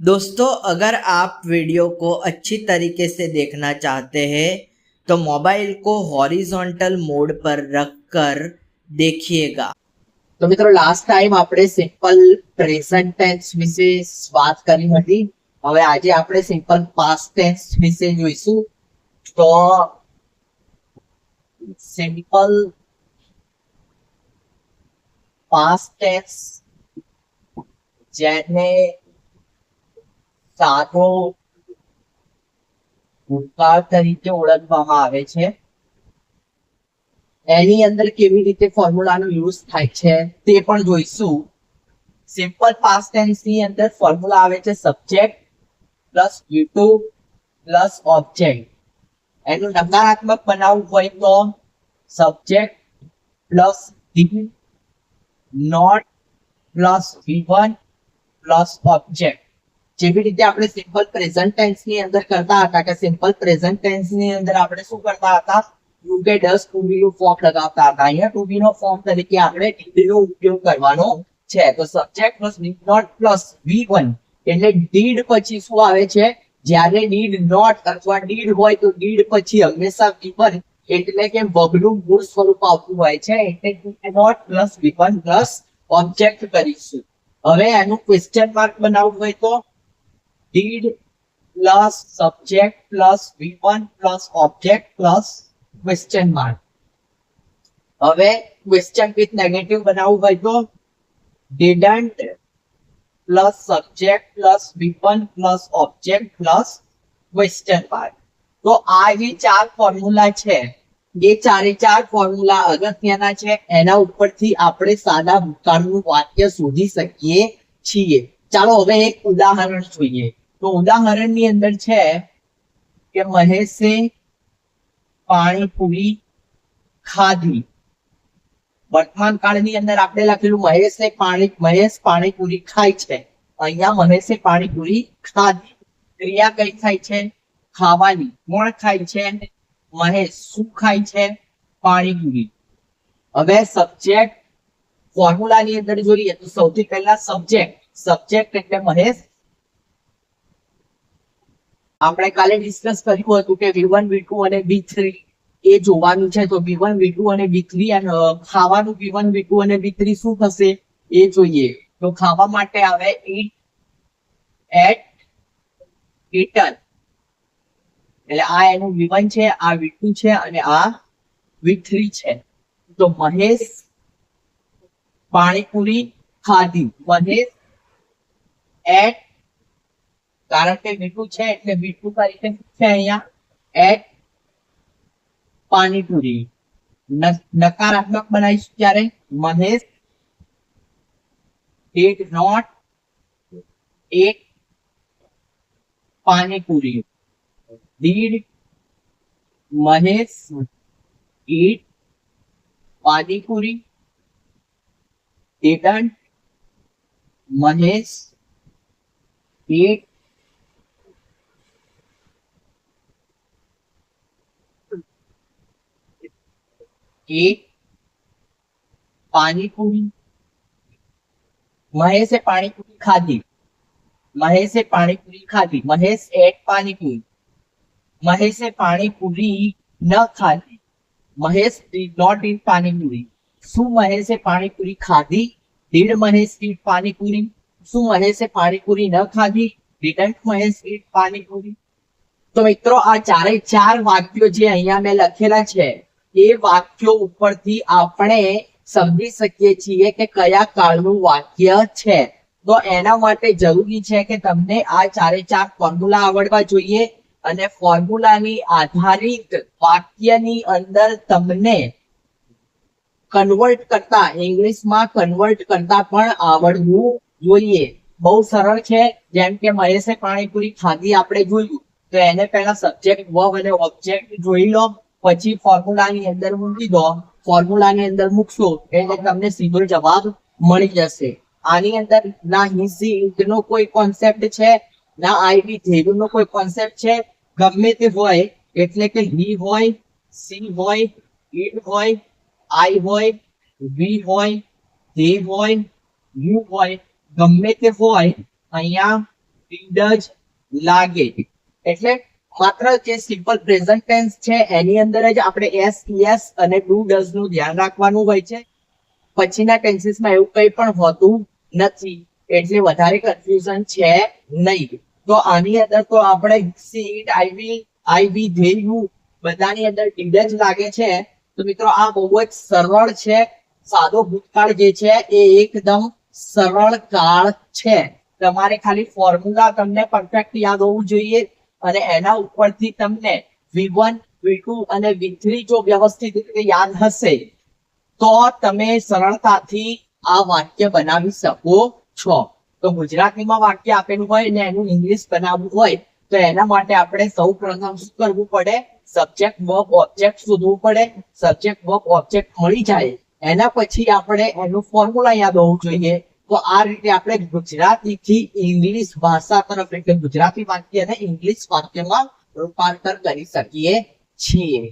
दोस्तों, अगर आप वीडियो को अच्छी तरीके से देखना चाहते हैं तो मोबाइल को हॉरिजॉन्टल मोड पर रखकर देखिएगा। તો મિત્રો લાસ્ટ ટાઈમ આપણે સિમ્પલ પ્રેઝન્ટ ટેન્સ વિશે વાત કરી હતી. હવે આજે આપણે સિમ્પલ પાસ્ટ ટેન્સ વિશે જોઈશું. તો સિમ્પલ પાસ્ટ ટેન્સ જેને સાદો ભૂતકાળ તરીકે ઓળખવામાં આવે છે, એની અંદર કેવી રીતે ફોર્મ્યુલાનો યુઝ થાય છે તે પણ જોઈશું. સિમ્પલ પાસ્ટ ટેન્સ ની અંદર ફોર્મ્યુલા આવે છે subject plus V2 plus object. એનું નકારાત્મક બનાવવું હોય તો subject plus did not plus V1 plus object. જેવી રીતે આપણે સિમ્પલ પ્રેઝન્ટ ટેન્સ ની અંદર કરતા હતા કે સિમ્પલ પ્રેઝન્ટ ટેન્સ ની અંદર આપણે શું કરતા હતા, યુ કે ડસ ટુ બી નું ફોર્મ લગાવતા હતા. અહીંયા ટુ બી નો ફોર્મ તરીકે આપણે ડીડ નો ઉપયોગ કરવાનો છે. તો subject plus did not plus V1 એટલે ડીડ પછી શું આવે છે, જ્યારે ડીડ નોટ અથવા ડીડ હોય તો ડીડ પછી હંમેશા V1 એટલે કે વર્બનું મૂળ સ્વરૂપ આવતું હોય છે. એટલે not plus V1 plus object કરીશું. હવે એનું ક્વેશ્ચન માર્ક બનાવવું હોય તો did plus subject plus V1 plus object plus question mark. હવે question with negative બનાવવું હોય તો didn't plus subject plus V1 plus object plus question mark. તો આ જે ચાર ફોર્મ્યુલા છે, એ ચારે ચાર ફોર્મ્યુલા અગત્યના છે. એના ઉપરથી આપણે સાદા ભૂતકાળનું વાક્ય શોધી શકીએ છીએ. ચાલો હવે એક ઉદાહરણ જોઈએ. તો ઉદાહરણની અંદર છે કે મહેશે પાણીપુરી ખાધી. વર્તમાન કાળની અંદર આપણે લખેલું મહેશ પાણીપુરી ખાય છે. અહીંયા મહેશે પાણીપુરી ખાધી. ક્રિયા કઈ થાય છે? ખાવાની. કોણ ખાય છે? મહેશ. શું ખાય છે? પાણીપુરી. હવે સબ્જેક્ટ ફોર્મ્યુલાની અંદર જોઈએ તો સૌથી પહેલા સબ્જેક્ટ એટલે મહેશ. આપણે કાલે ડિસ્કસ કર્યું હતું કે V1 V2 અને V3 એ જોવાનું છે. તો V1 V2 અને V3 અને ખાવાનું V1 V2 અને V3 શું થશે એ જોઈએ. તો ખાવા માટે આવે eat, at, eaten. એટલે આ એનું V1 છે, આ V2 છે અને આ V3 છે. તો મહેશ પાણીપુરી ખાધી. મહેશ at, કારણ કે V2 છે એટલે V2 તરીકે છે અહીંયા એટ પાણીપુરી. નકારાત્મક બનાવીશું ત્યારે Mahesh did not eat panipuri. did Mahesh eat panipuri. didn't Mahesh eat panipuri. મહેશે પાણીપુરી ખાધી. મહેશે પાણીપુરી ખાધી. મહેશ એટ પાણીપુરી. મહેશે પાણીપુરી ન ખાધી. Mahesh did not eat panipuri. શું મહેશે પાણીપુરી ખાધી? Did Mahesh eat panipuri. શું મહેશે પાણીપુરી ન ખાધી? Didn't Mahesh eat panipuri. તો મિત્રો આ ચારે ચાર વાક્યો જે અહીંયા મેં લખેલા છે, એ વાક્યો ઉપરથી આપણે સમજી શકીએ છીએ કે કયા કાળનું વાક્ય છે. તો એના માટે જરૂરી છે કે તમને આ ચારે ચાર ફોર્મ્યુલા આવડવા જોઈએ અને ફોર્મ્યુલાની આધારિત વાક્યની અંદર તમને કન્વર્ટ કરતા, ઇંગ્લિશમાં કન્વર્ટ કરતા પણ આવડવું જોઈએ. બહુ સરળ છે. જેમ કે મહેશે પાણીપુરી ખાધી આપણે જોયું, તો એને પહેલા સબ્જેક્ટ વર્બ અને ઓબ્જેક્ટ જોઈ લો, પછી ફોર્મ્યુલાની અંદર મૂકી દો. ફોર્મ્યુલાની અંદર મૂકશો એટલે તમને સીધો જવાબ મળી જશે. આની અંદર ના હી નો કોઈ કોન્સેપ્ટ છે, ના આઈડી ધેરુ નો કોઈ કોન્સેપ્ટ છે. ગમે તે હોય, એટલે કે હી હોય, સી હોય, ઇટ હોય, આઈ હોય, વી હોય, ધે હોય, યુ હોય, ગમે તે હોય, અહીંયા ડીડ જ લાગે. એટલે માત્ર જે સિમ્પલ પ્રેઝન્ટ ટેન્સ છે એની અંદર જ આપણે એસ યસ અને ડુ ડઝ નું ધ્યાન રાખવાનું હોય છે. પછીના ટેન્સીસમાં એવું કંઈ પણ હોતું નથી, એટલે વધારે કન્ફ્યુઝન છે નહીં. તો આની અંદર તો આપણે she it, I we, they, you બધાની અંદર ડીડ જ લાગે છે. તો મિત્રો આ બહુ જ સરળ છે. સાદો ભૂતકાળ જે છે એ એકદમ સરળ કાળ છે. તમારે ખાલી ફોર્મ્યુલા તમને પરફેક્ટ યાદ હોવું જોઈએ અને એના ઉપરથી તમને V1, V2 અને V3 જો વ્યવસ્થિત રીતે યાદ હશે તો તમે સરળતાથી આ વાક્ય બનાવી શકો છો. તો ગુજરાતીમાં વાક્ય આપેલું હોય ને એનું ઇંગ્લિશ બનાવવું હોય તો એના માટે આપણે સૌ પ્રથમ શું કરવું પડે? સબ્જેક્ટ વર્બ ઓબ્જેક્ટ શોધવું પડે. સબ્જેક્ટ વર્બ ઓબ્જેક્ટ મળી જાય એના પછી આપણે એનું ફોર્મ્યુલા યાદ હોવું જોઈએ. તો આ રીતે આપણે ગુજરાતીથી ઇંગ્લિશ ભાષા તરફ એટલે ગુજરાતી વાક્યને ઇંગ્લિશ વાક્યમાં રૂપાંતર કરી શકીએ છીએ.